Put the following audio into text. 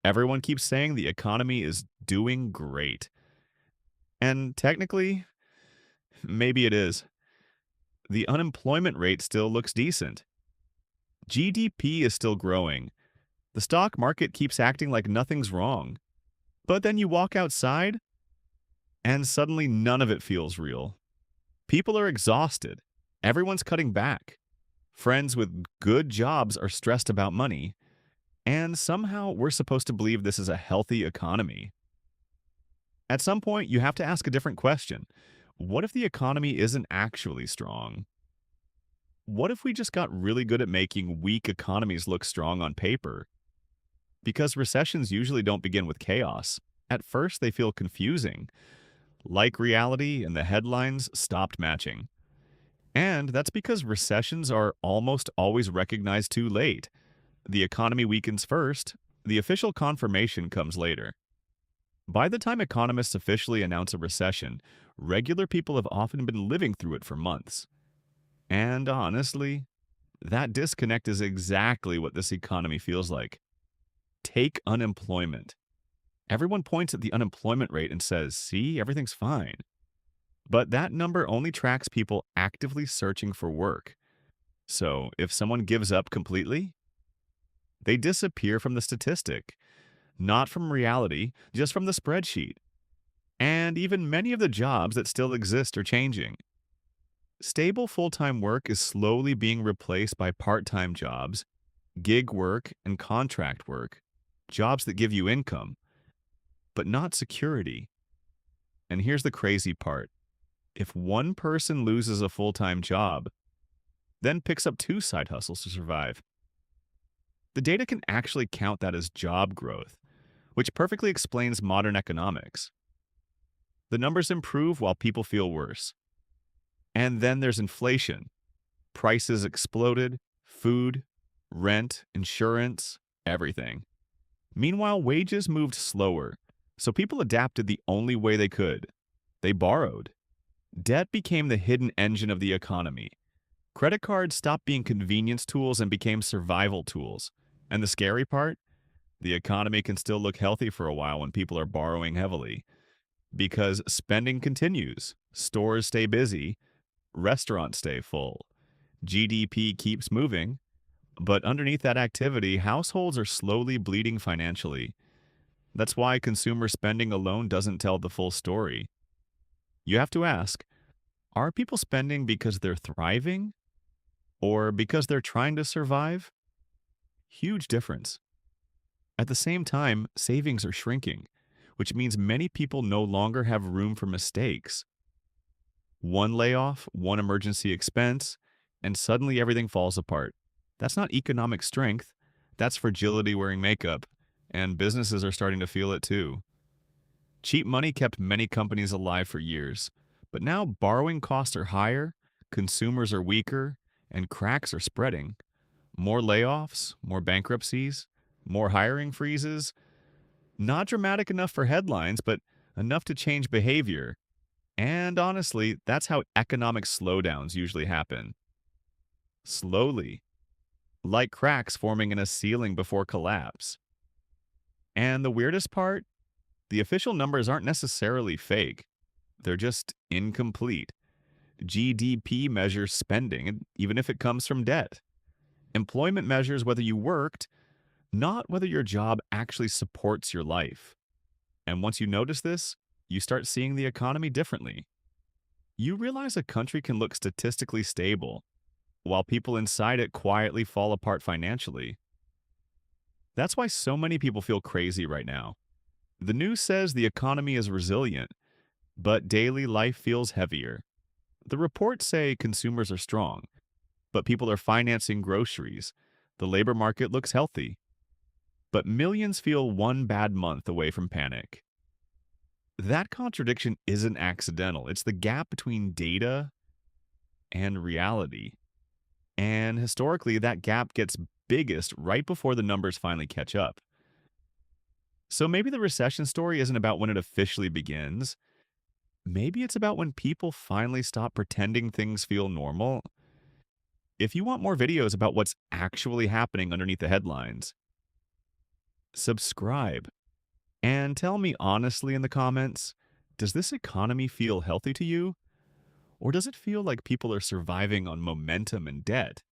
Everyone keeps saying the economy is doing great. And technically, maybe it is. The unemployment rate still looks decent. GDP is still growing. The stock market keeps acting like nothing's wrong. But then you walk outside, and suddenly none of it feels real. People are exhausted. Everyone's cutting back. Friends with good jobs are stressed about money. And somehow we're supposed to believe this is a healthy economy. At some point, you have to ask a different question. What if the economy isn't actually strong? What if we just got really good at making weak economies look strong on paper? Because recessions usually don't begin with chaos. At first, they feel confusing, like reality and the headlines stopped matching. And that's because recessions are almost always recognized too late. The economy weakens first, the official confirmation comes later. By the time economists officially announce a recession, regular people have often been living through it for months. And honestly, that disconnect is exactly what this economy feels like. Take unemployment. Everyone points at the unemployment rate and says, see, everything's fine. But that number only tracks people actively searching for work. So if someone gives up completely, they disappear from the statistic, not from reality, just from the spreadsheet. And even many of the jobs that still exist are changing. Stable full time work is slowly being replaced by part time jobs, gig work, and contract work, jobs that give you income, but not security. And here's the crazy part: if one person loses a full time job, then picks up two side hustles to survive, the data can actually count that as job growth, which perfectly explains modern economics. The numbers improve while people feel worse. And then there's inflation. Prices exploded, food, rent, insurance, everything. Meanwhile, wages moved slower, so people adapted the only way they could. They borrowed. Debt became the hidden engine of the economy. Credit cards stopped being convenience tools and became survival tools. And the scary part? The economy can still look healthy for a while when people are borrowing heavily. Because spending continues, stores stay busy, restaurants stay full, GDP keeps moving, but underneath that activity, households are slowly bleeding financially. That's why consumer spending alone doesn't tell the full story. You have to ask, are people spending because they're thriving or because they're trying to survive? Huge difference. At the same time, savings are shrinking, which means many people no longer have room for mistakes. One layoff, one emergency expense, and suddenly everything falls apart. That's not economic strength, that's fragility wearing makeup, and businesses are starting to feel it too. Cheap money kept many companies alive for years, but now borrowing costs are higher, consumers are weaker, and cracks are spreading. More layoffs, more bankruptcies, more hiring freezes. Not dramatic enough for headlines, but enough to change behavior. And honestly, that's how economic slowdowns usually happen. Slowly, like cracks forming in a ceiling before collapse. And the weirdest part? The official numbers aren't necessarily fake. They're just incomplete. GDP measures spending, even if it comes from debt. Employment measures whether you worked, not whether your job actually supports your life. And once you notice this, you start seeing the economy differently. You realize a country can look statistically stable, while people inside it quietly fall apart financially. That's why so many people feel crazy right now. The news says the economy is resilient, but daily life feels heavier. The reports say consumers are strong, but people are financing groceries. The labor market looks healthy, but millions feel one bad month away from panic. That contradiction isn't accidental. It's the gap between data and reality. And historically, that gap gets biggest right before the numbers finally catch up. So maybe the recession story isn't about when it officially begins. Maybe it's about when people finally stop pretending things feel normal. If you want more videos about what's actually happening underneath the headlines, subscribe, and tell me honestly in the comments, does this economy feel healthy to you? Or does it feel like people are surviving on momentum and debt?